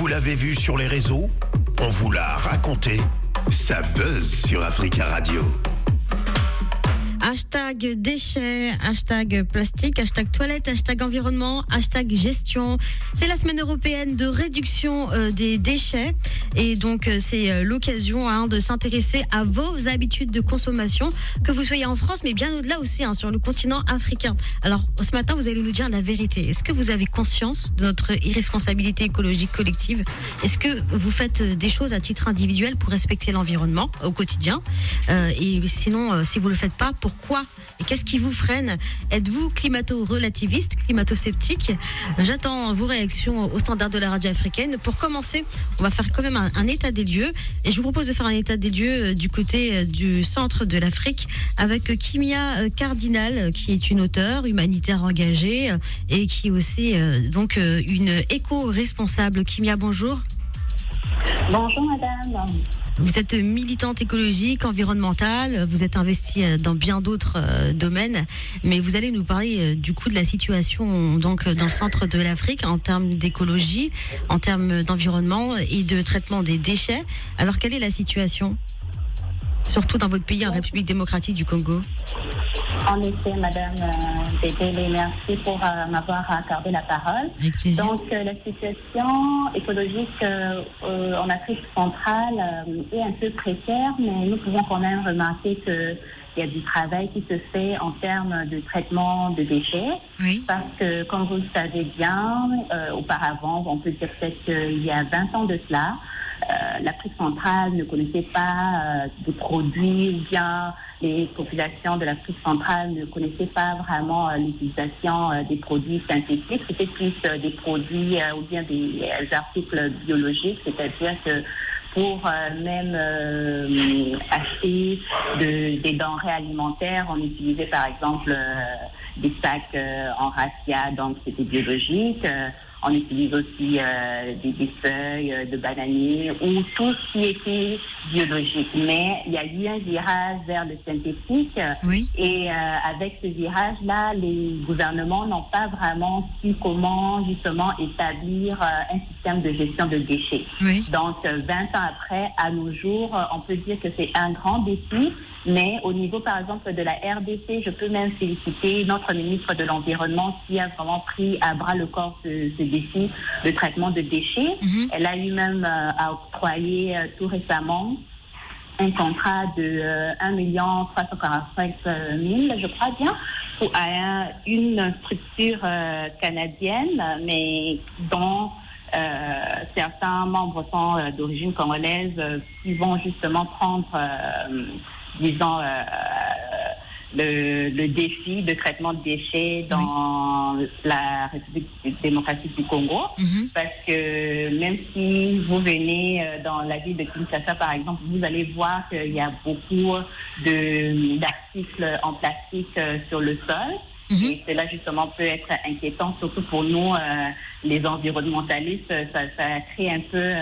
Vous l'avez vu sur les réseaux? On vous l'a raconté? Ça buzz sur Africa Radio. Hashtag déchets, hashtag plastique, hashtag toilette, hashtag environnement, hashtag gestion. C'est la semaine européenne de réduction des déchets. Et donc, c'est l'occasion de s'intéresser à vos habitudes de consommation, que vous soyez en France, mais bien au-delà aussi, sur le continent africain. Alors, ce matin, vous allez nous dire la vérité. Est-ce que vous avez conscience de notre irresponsabilité écologique collective? Est-ce que vous faites des choses à titre individuel pour respecter l'environnement au quotidien? Et sinon, si vous ne le faites pas, pourquoi et qu'est-ce qui vous freine? Êtes-vous climato-relativiste, climato-sceptique? J'attends vos réactions au standard de la radio africaine. Pour commencer, on va faire quand même un état des lieux. Et je vous propose de faire un état des lieux du côté du centre de l'Afrique avec Kimia Cardinal, qui est une auteure humanitaire engagée et qui est aussi donc une éco-responsable. Kimia, bonjour. Bonjour madame. Vous êtes militante écologique, environnementale, vous êtes investie dans bien d'autres domaines, mais vous allez nous parler du coup de la situation donc dans le centre de l'Afrique en termes d'écologie, en termes d'environnement et de traitement des déchets. Alors quelle est la situation, surtout dans votre pays, en République démocratique du Congo? En effet, madame Bédélé, merci pour m'avoir accordé la parole. Avec plaisir. Donc, la situation écologique en Afrique centrale est un peu précaire, mais nous pouvons quand même remarquer qu'il y a du travail qui se fait en termes de traitement de déchets. Oui. Parce que, comme vous le savez bien, auparavant, on peut dire peut-être qu'il y a 20 ans de cela, l'Afrique centrale ne connaissait pas de produits, ou bien les populations de l'Afrique centrale ne connaissaient pas vraiment l'utilisation des produits synthétiques. C'était plus des produits ou bien des articles biologiques, c'est-à-dire que pour même acheter des denrées alimentaires, on utilisait par exemple des sacs en raffia, donc c'était biologique. On utilise aussi des feuilles de bananier ou tout ce qui était biologique. Mais il y a eu un virage vers le synthétique. Oui. Et avec ce virage-là, les gouvernements n'ont pas vraiment su comment justement établir un système de gestion de déchets. Oui. Donc 20 ans après, à nos jours, on peut dire que c'est un grand défi. Mais au niveau, par exemple, de la RDC, je peux même féliciter notre ministre de l'Environnement qui a vraiment pris à bras le corps ce défi de traitement de déchets. Mm-hmm. Elle a eu même octroyé tout récemment un contrat de 1 345 000, je crois bien, à une structure canadienne, mais dont certains membres sont d'origine congolaise qui vont justement prendre disons, le défi de traitement de déchets dans la République démocratique du Congo. Mm-hmm. Parce que même si vous venez dans la ville de Kinshasa, par exemple, vous allez voir qu'il y a beaucoup d'articles en plastique sur le sol. Mm-hmm. Et cela, justement, peut être inquiétant, surtout pour nous, les environnementalistes. Ça crée un peu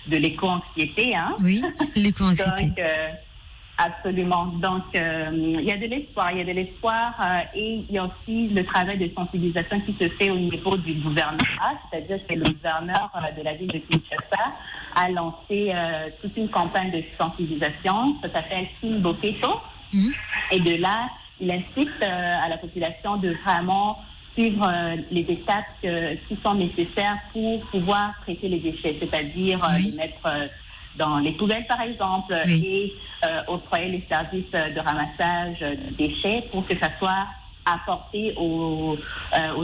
de l'éco-anxiété. Hein? Oui, l'éco-anxiété. Donc, absolument. Donc, il y a de l'espoir. Et il y a aussi le travail de sensibilisation qui se fait au niveau du gouvernement. C'est-à-dire que le gouverneur de la ville de Kinshasa a lancé toute une campagne de sensibilisation. Ça s'appelle Kimboketo. Mm-hmm. Et de là, il incite à la population de vraiment suivre les étapes qui sont nécessaires pour pouvoir traiter les déchets. C'est-à-dire les mettre dans les poubelles, par exemple, et octroyer les services de ramassage de déchets pour que ça soit apporté aux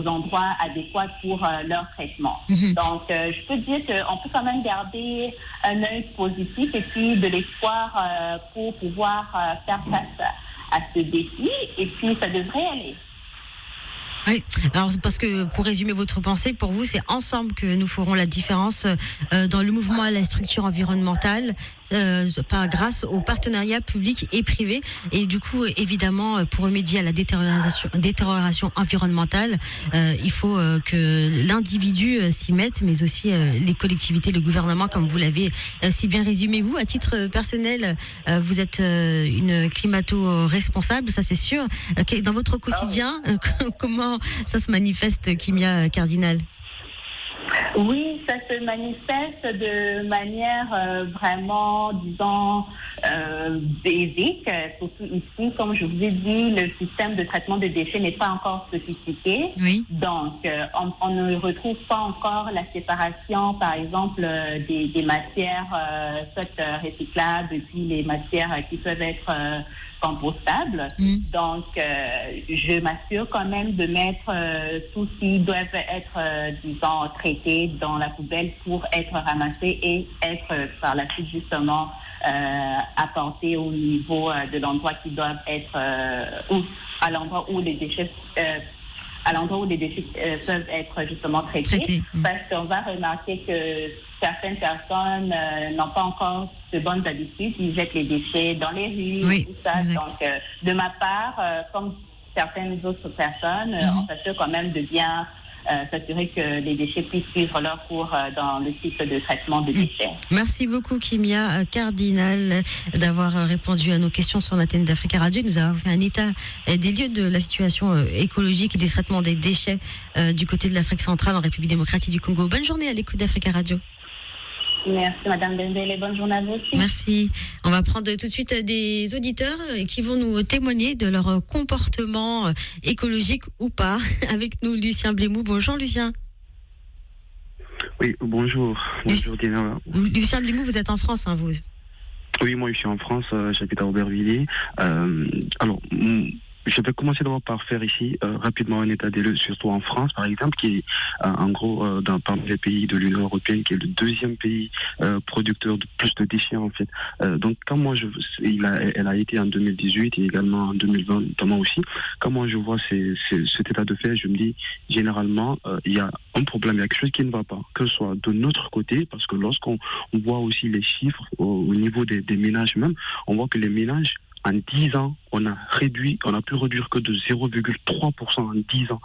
endroits adéquats pour leur traitement. Mm-hmm. Donc, je peux dire qu'on peut quand même garder un œil positif et puis de l'espoir pour pouvoir faire face à ce défi, et puis ça devrait aller. Oui, alors parce que pour résumer votre pensée, pour vous, c'est ensemble que nous ferons la différence dans le mouvement à la structure environnementale, grâce au partenariat public et privé. Et du coup, évidemment, pour remédier à la détérioration environnementale, il faut que l'individu s'y mette, mais aussi les collectivités, le gouvernement, comme vous l'avez si bien résumé. Vous, à titre personnel, vous êtes une climato-responsable, ça c'est sûr. Dans votre quotidien, comment ça se manifeste, Kimia Cardinal? Oui, ça se manifeste de manière vraiment, disons, basique. Surtout ici, comme je vous ai dit, le système de traitement des déchets n'est pas encore sophistiqué. Oui. Donc, on ne retrouve pas encore la séparation, par exemple, des matières soit recyclables et puis les matières qui peuvent être compostables. Donc, je m'assure quand même de mettre tout ce qui doivent être, disons, traités dans la poubelle pour être ramassés et être par la suite justement apportés au niveau de l'endroit qui doivent être, ou à l'endroit où les déchets peuvent être justement traités. Parce qu'on va remarquer que certaines personnes n'ont pas encore de bonnes habitudes, ils jettent les déchets dans les rues, tout ça. Exact. Donc, de ma part, comme certaines autres personnes, on s'assure quand même de bien s'assurer que les déchets puissent suivre leur cours dans le cycle de traitement de déchets. Merci beaucoup Kimia Cardinal d'avoir répondu à nos questions sur l'antenne d'Africa Radio. Nous avons fait un état des lieux de la situation écologique et des traitements des déchets du côté de l'Afrique centrale en République démocratique du Congo. Bonne journée à l'écoute d'Africa Radio. Merci Madame Dembélé, bonne journée à vous aussi. Merci. On va prendre tout de suite des auditeurs qui vont nous témoigner de leur comportement écologique ou pas. Avec nous Lucien Blémou. Bonjour Lucien. Oui, bonjour. Bonjour Dina. Lucien Blémou, vous êtes en France, hein, vous? Oui, moi je suis en France, j'habite à Aubervilliers. Alors, je vais commencer d'abord par faire ici rapidement un état des lieux, surtout en France par exemple, qui est en gros parmi les pays de l'Union européenne, qui est le deuxième pays producteur de plus de déchets en fait. Donc quand moi elle a été en 2018 et également en 2020 notamment aussi. Quand moi je vois cet état de fait, je me dis généralement il y a un problème, il y a quelque chose qui ne va pas, que ce soit de notre côté, parce que lorsqu'on voit aussi les chiffres au niveau des ménages même, on voit que les ménages en 10 ans, on a pu réduire que de 0,3% en 10 ans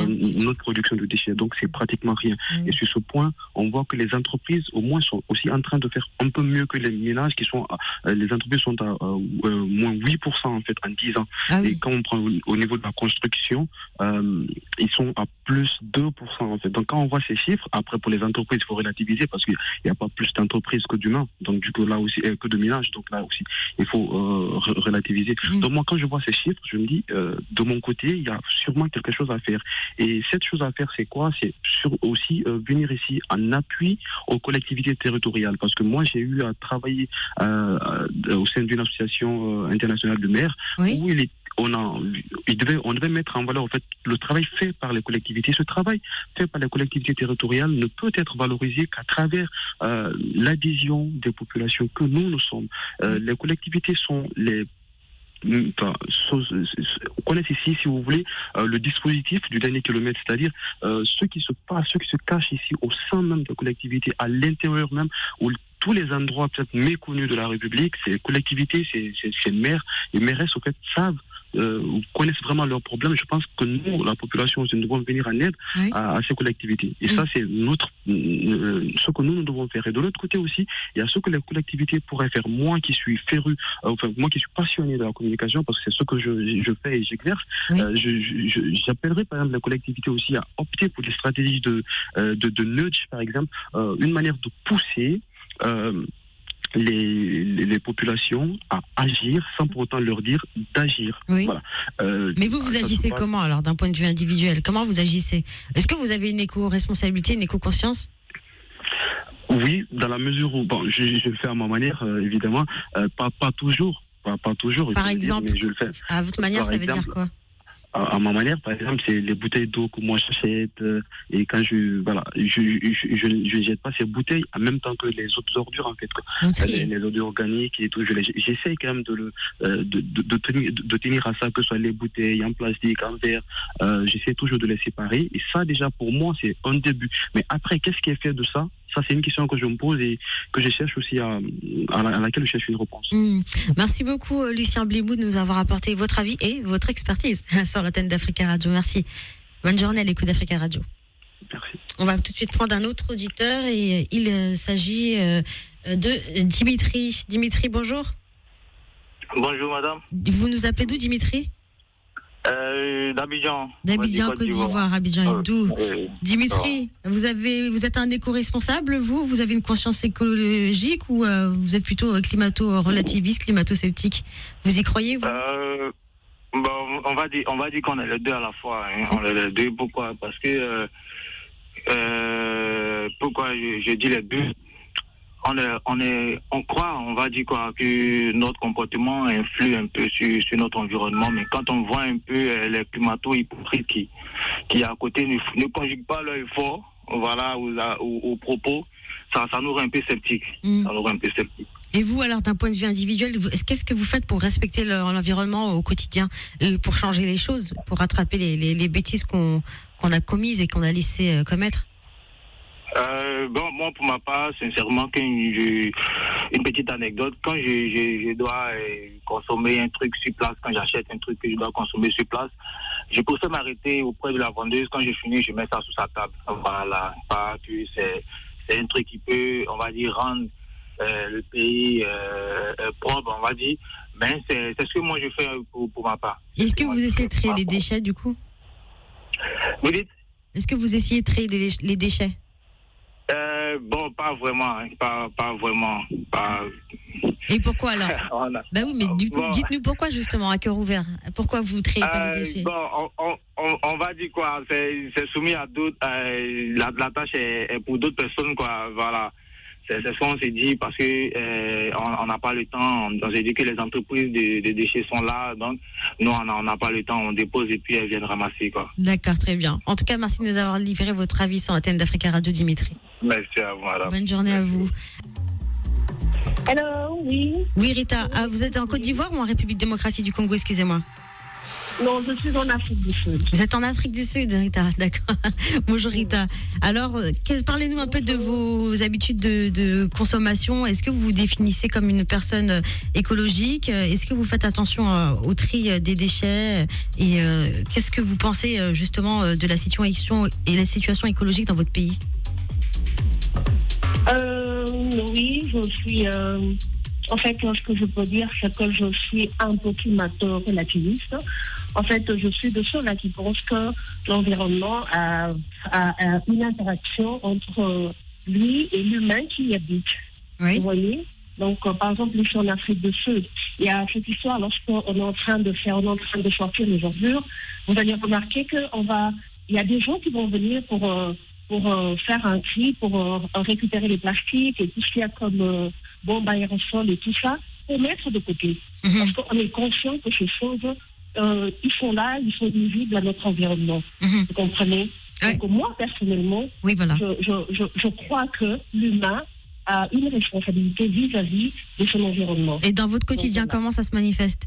notre production de déchets. Donc, c'est pratiquement rien. Et sur ce point, on voit que les entreprises, au moins, sont aussi en train de faire un peu mieux que les ménages qui sont les entreprises sont à moins 8% en fait en 10 ans. Et quand on prend au niveau de la construction, ils sont à plus 2% en fait. Donc, quand on voit ces chiffres, après, pour les entreprises, il faut relativiser parce qu'il n'y a pas plus d'entreprises que d'humains. Donc, du coup, là aussi, que de ménages. Donc, là aussi, il faut relativiser. Donc, moi, quand je vois ces chiffres, je me dis, de mon côté, il y a sûrement quelque chose à faire. Et cette chose à faire, c'est quoi? C'est aussi venir ici en appui aux collectivités territoriales. Parce que moi, j'ai eu à travailler au sein d'une association internationale de maires où on devait mettre en valeur en fait le travail fait par les collectivités. Ce travail fait par les collectivités territoriales ne peut être valorisé qu'à travers l'adhésion des populations que nous sommes. Les collectivités sont on connaît ici, si vous voulez, le dispositif du dernier kilomètre, c'est-à-dire ce qui se cache ici au sein même de la collectivité, à l'intérieur même, où tous les endroits peut-être méconnus de la République, ces collectivités, ces maires, les mairesses, au fait, savent connaissent vraiment leurs problèmes. Je pense que nous, la population, nous devons venir en aide à ces collectivités. Et ça, c'est ce que nous devons faire. Et de l'autre côté aussi, il y a ce que les collectivités pourraient faire. Moi qui suis moi qui suis passionné de la communication, parce que c'est ce que je fais et j'exerce, j'appellerais par exemple les collectivités aussi à opter pour des stratégies de nudge, par exemple, une manière de pousser les populations à agir sans pour autant leur dire d'agir. Voilà. Mais vous agissez comment alors d'un point de vue individuel? Comment vous agissez? Est-ce que vous avez une éco-responsabilité, une éco-conscience? Oui, dans la mesure où je le fais à ma manière, évidemment, pas toujours. Pas toujours. Par exemple, mais je le fais. À votre manière, ça veut dire quoi? À ma manière, par exemple, c'est les bouteilles d'eau que moi j'achète et quand je ne jette pas ces bouteilles en même temps que les autres ordures en fait, les ordures organiques et tout. J'essaye quand même de tenir à ça, que ce soit les bouteilles en plastique, en verre. J'essaie toujours de les séparer et ça déjà pour moi c'est un début. Mais après, qu'est-ce qui est fait de ça? Ça, c'est une question que je me pose et que je cherche aussi à laquelle je cherche une réponse. Merci beaucoup, Lucien Blémou, de nous avoir apporté votre avis et votre expertise sur l'antenne d'Africa Radio. Merci. Bonne journée à l'écoute d'Africa Radio. Merci. On va tout de suite prendre un autre auditeur et il s'agit de Dimitri. Dimitri, bonjour. Bonjour, madame. Vous nous appelez d'où, Dimitri? D'Abidjan. D'Abidjan, Côte d'Ivoire. Abidjan est d'où? Dimitri, vous êtes un éco-responsable, vous avez une conscience écologique ou vous êtes plutôt climato-relativiste, climato-sceptique? Vous y croyez, vous? Bon, on va dire qu'on est les deux à la fois. Hein. On est les deux. Pourquoi? Parce que pourquoi je dis les deux? On croit, on va dire quoi, que notre comportement influe un peu sur notre environnement, mais quand on voit un peu les climato-hypocrites qui à côté ne conjuguent pas leur effort, voilà, aux propos, ça nous rend un peu sceptiques. Ça nous rend un peu sceptiques. Et vous, alors, d'un point de vue individuel, qu'est-ce que vous faites pour respecter l'environnement au quotidien, pour changer les choses, pour rattraper les bêtises qu'on a commises et qu'on a laissé commettre? Bon, moi, pour ma part, sincèrement, une petite anecdote. Quand je dois consommer un truc sur place, quand j'achète un truc que je dois consommer sur place, je peux m'arrêter auprès de la vendeuse. Quand j'ai fini, je mets ça sous sa table. Voilà. Pas que c'est un truc qui peut, on va dire, rendre le pays propre, on va dire. Mais c'est ce que moi je fais pour ma part. Est-ce que vous essayez de trier les déchets, du coup? Vous dites? Est-ce que vous essayez de trier les déchets? Bon, pas vraiment, hein, pas vraiment. Et pourquoi alors? Bah oui, mais du coup, dites-nous pourquoi justement, à cœur ouvert. Pourquoi vous triez pas les déchets? Bon, on va dire quoi, c'est soumis à d'autres, la tâche est pour d'autres personnes, quoi, voilà. C'est ce qu'on s'est dit parce que on n'a pas le temps. On s'est dit que les entreprises de déchets sont là, donc nous on n'a pas le temps. On dépose et puis elles viennent ramasser, quoi. D'accord, très bien. En tout cas, merci de nous avoir livré votre avis sur l'antenne d'Africa Radio, Dimitri. Merci à vous, madame. Bonne journée à vous. Allô, oui. Oui, Rita, vous êtes en Côte d'Ivoire ou en République démocratique du Congo, excusez-moi? Non, je suis en Afrique du Sud. Vous êtes en Afrique du Sud, Rita, d'accord. Bonjour Rita. Alors, parlez-nous un peu de vos habitudes de consommation. Est-ce que vous vous définissez comme une personne écologique? Est-ce que vous faites attention au tri des déchets? Et qu'est-ce que vous pensez justement de la situation et la situation écologique dans votre pays? Oui, je suis... En fait, ce que je peux dire, c'est que je suis un peu climato-relativiste. En fait, je suis de ceux-là qui pensent que l'environnement a une interaction entre lui et l'humain qui y habite. Oui. Vous voyez? Donc, par exemple, ici en Afrique du Sud, il y a cette histoire, lorsqu'on est en train de sortir les ordures, vous allez remarquer qu'il y a des gens qui vont venir pour faire un tri, pour récupérer les plastiques et tout ce qu'il y a comme bombes aérosols et tout ça, pour mettre de côté. Parce qu'on est conscient que ces choses, ils sont là, ils sont nuisibles à notre environnement. Vous comprenez? Ouais. Donc moi, personnellement, oui, voilà. je crois que l'humain a une responsabilité vis-à-vis de son environnement. Et dans votre quotidien, donc, voilà. Comment ça se manifeste?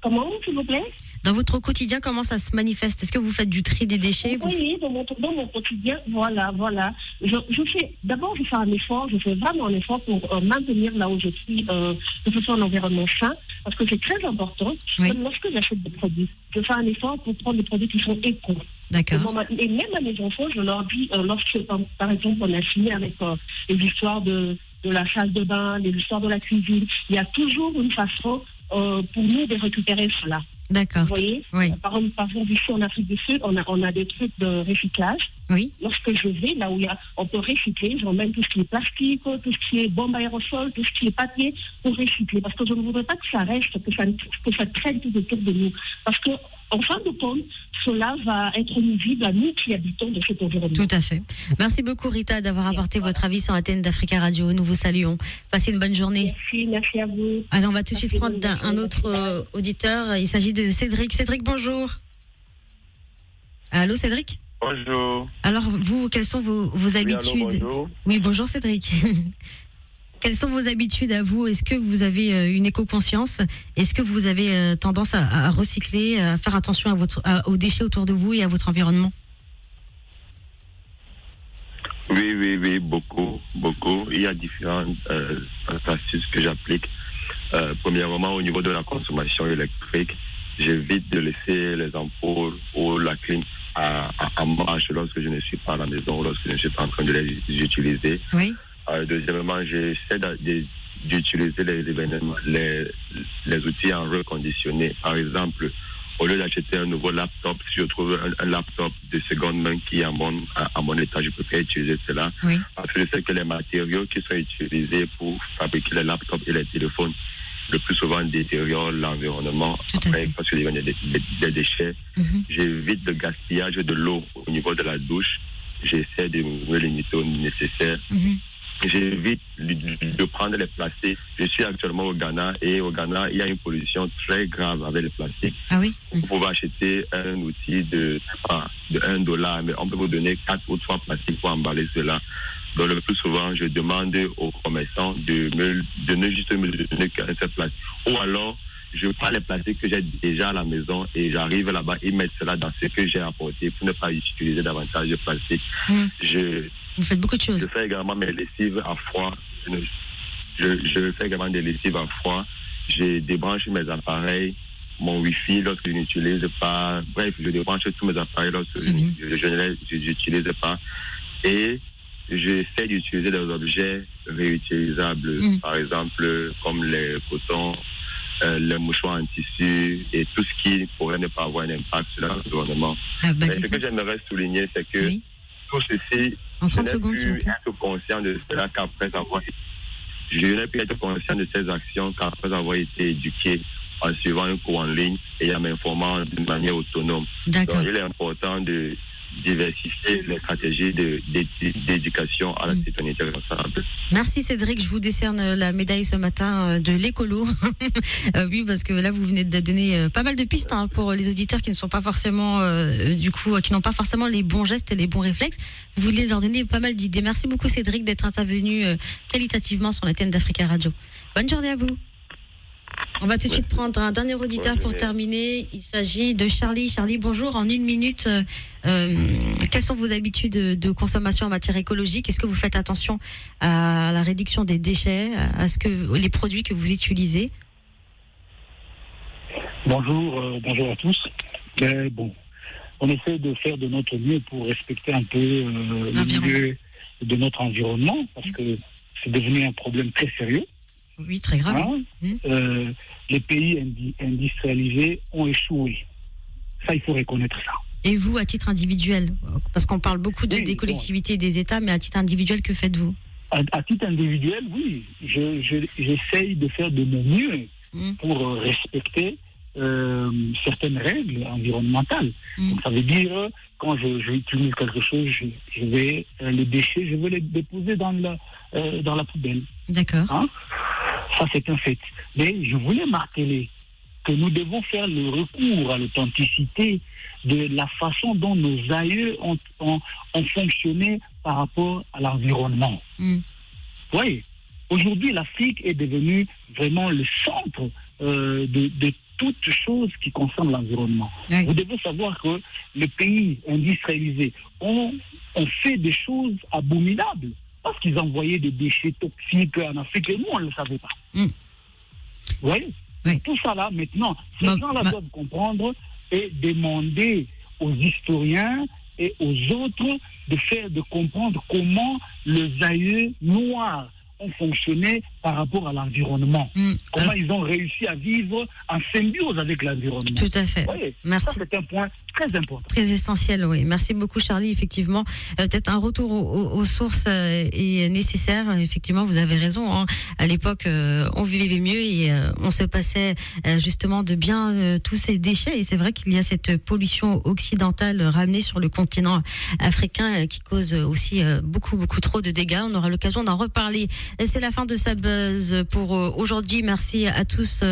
Comment, s'il vous plaît? Dans votre quotidien, comment ça se manifeste? Est-ce que vous faites du tri des déchets? Oui, dans mon quotidien, voilà. D'abord, je fais un effort, je fais vraiment un effort pour maintenir là où je suis, que ce soit un environnement sain, parce que c'est très important. Oui. Lorsque j'achète des produits, je fais un effort pour prendre des produits qui sont éco. D'accord. Et même à mes enfants, je leur dis, lorsque, par exemple, on a fini avec les histoires de la salle de bain, les histoires de la cuisine, il y a toujours une façon pour nous de récupérer cela. D'accord. Vous voyez? Oui. Par exemple, ici en Afrique du Sud, on a des trucs de recyclage. Oui. Lorsque je vais là où on peut recycler, j'emmène tout ce qui est plastique, tout ce qui est bombe aérosol, tout ce qui est papier pour recycler. Parce que je ne voudrais pas que ça reste, que ça traîne tout autour de nous. Parce que, en fin de compte, cela va être nuisible à nous qui habitons de cet environnement. Tout à fait. Merci beaucoup Rita d'avoir apporté votre avis sur l'antenne d'Africa Radio. Nous vous saluons. Passez une bonne journée. Merci à vous. Alors on va tout de suite prendre un autre auditeur. Il s'agit de Cédric. Cédric, bonjour. Allô Cédric? Bonjour. Alors vous, quelles sont vos habitudes? Oui, allô, bonjour. Oui, bonjour Cédric. Quelles sont vos habitudes à vous? Est-ce que vous avez une éco-conscience? Est-ce que vous avez tendance à recycler, à faire attention aux déchets autour de vous et à votre environnement? Oui, beaucoup. Il y a différentes astuces que j'applique. Premièrement, au niveau de la consommation électrique, j'évite de laisser les ampoules ou la clim en marche lorsque je ne suis pas à la maison, lorsque je ne suis pas en train de les utiliser. Oui. Deuxièmement, j'essaie d'utiliser les outils en reconditionné. Par exemple, Au lieu d'acheter un nouveau laptop, si je trouve un laptop de seconde main qui est à mon état, je préfère utiliser cela. Oui. Parce que je sais que les matériaux qui sont utilisés pour fabriquer les laptops et les téléphones, le plus souvent détériorent l'environnement. Après, parce qu'il y a des déchets. J'évite le gaspillage de l'eau au niveau de la douche. J'essaie de me limiter au nécessaire. J'évite de prendre les plastiques. Je suis actuellement au Ghana et au Ghana, il y a une pollution très grave avec le plastique. Ah oui. Vous pouvez acheter un outil de $1, mais on peut vous donner 4 ou 3 plastiques pour emballer cela. Donc le plus souvent, je demande aux commerçants de ne juste me donner qu'un seul plastique. Ou alors, je prends les plastiques que j'ai déjà à la maison et j'arrive là-bas et mettre cela dans ce que j'ai apporté pour ne pas utiliser davantage de plastique. Vous faites beaucoup de choses. Je fais également mes lessives à froid. Je fais également des lessives à froid. Je débranche mes appareils, mon Wi-Fi lorsque je n'utilise pas. Bref, je débranche tous mes appareils lorsque je n'utilise pas. Et j'essaie d'utiliser des objets réutilisables, par exemple comme les cotons, les mouchoirs en tissu et tout ce qui pourrait ne pas avoir un impact sur l'environnement. Ce que j'aimerais souligner, c'est que tout ceci, en 30 secondes, je n'ai pu être conscient de cela qu'après avoir... Je n'ai pu être conscient de ces actions qu'après avoir été éduqué en suivant un cours en ligne et en m'informant d'une manière autonome. D'accord. Donc, il est important de diversifier les stratégies d'éducation à la citoyenneté responsable. Merci Cédric, je vous décerne la médaille ce matin de l'écolo. Oui, parce que là vous venez de donner pas mal de pistes pour les auditeurs qui ne sont pas forcément qui n'ont pas forcément les bons gestes et les bons réflexes. Vous voulez leur donner pas mal d'idées. Merci beaucoup Cédric d'être intervenu qualitativement sur l'antenne d'Africa Radio. Bonne journée à vous. On va tout de suite prendre un dernier auditeur pour terminer. Il s'agit de Charlie. Charlie, bonjour. En 1 minute, quelles sont vos habitudes de consommation en matière écologique? Est-ce que vous faites attention à la réduction des déchets, les produits que vous utilisez? Bonjour à tous. On essaie de faire de notre mieux pour respecter un peu le milieu de notre environnement, parce que c'est devenu un problème très sérieux. Oui, très grave. Les pays industrialisés ont échoué. Ça, il faut reconnaître ça. Et vous, à titre individuel, parce qu'on parle beaucoup des collectivités et des États, mais à titre individuel, que faites-vous? À titre individuel, oui. J'essaye de faire de mon mieux pour respecter certaines règles environnementales. Donc, ça veut dire, quand j'utilise quelque chose, je vais les déchets, je vais les déposer dans la poubelle. D'accord. Ça, c'est un fait. Mais je voulais marteler que nous devons faire le recours à l'authenticité de la façon dont nos aïeux ont fonctionné par rapport à l'environnement. Oui. Aujourd'hui, l'Afrique est devenue vraiment le centre de toutes choses qui concernent l'environnement. Oui. Vous devez savoir que les pays industrialisés ont fait des choses abominables parce qu'ils envoyaient des déchets toxiques en Afrique et nous, on ne le savait pas. Vous voyez? Tout ça là, maintenant, ces gens-là doivent comprendre et demander aux historiens et aux autres de comprendre comment les aïeux noirs ont fonctionné par rapport à l'environnement. Comment ils ont réussi à vivre en symbiose avec l'environnement. Tout à fait. Oui, merci. Ça, c'est un point très important. Très essentiel, oui. Merci beaucoup, Charlie. Effectivement, peut-être un retour aux sources est nécessaire. Effectivement, vous avez raison. À l'époque, on vivait mieux et on se passait justement de bien tous ces déchets. Et c'est vrai qu'il y a cette pollution occidentale ramenée sur le continent africain qui cause aussi beaucoup trop de dégâts. On aura l'occasion d'en reparler. Et c'est la fin de sa buzz pour aujourd'hui. Merci à tous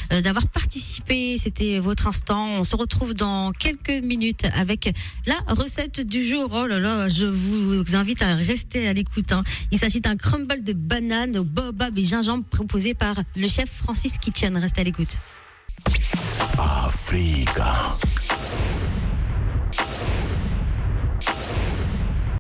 d'avoir participé. C'était votre instant. On se retrouve dans quelques minutes avec la recette du jour. Oh là là, je vous invite à rester à l'écoute. Il s'agit d'un crumble de banane au baobab et gingembre proposé par le chef Francis Kitchen. Restez à l'écoute. Africa.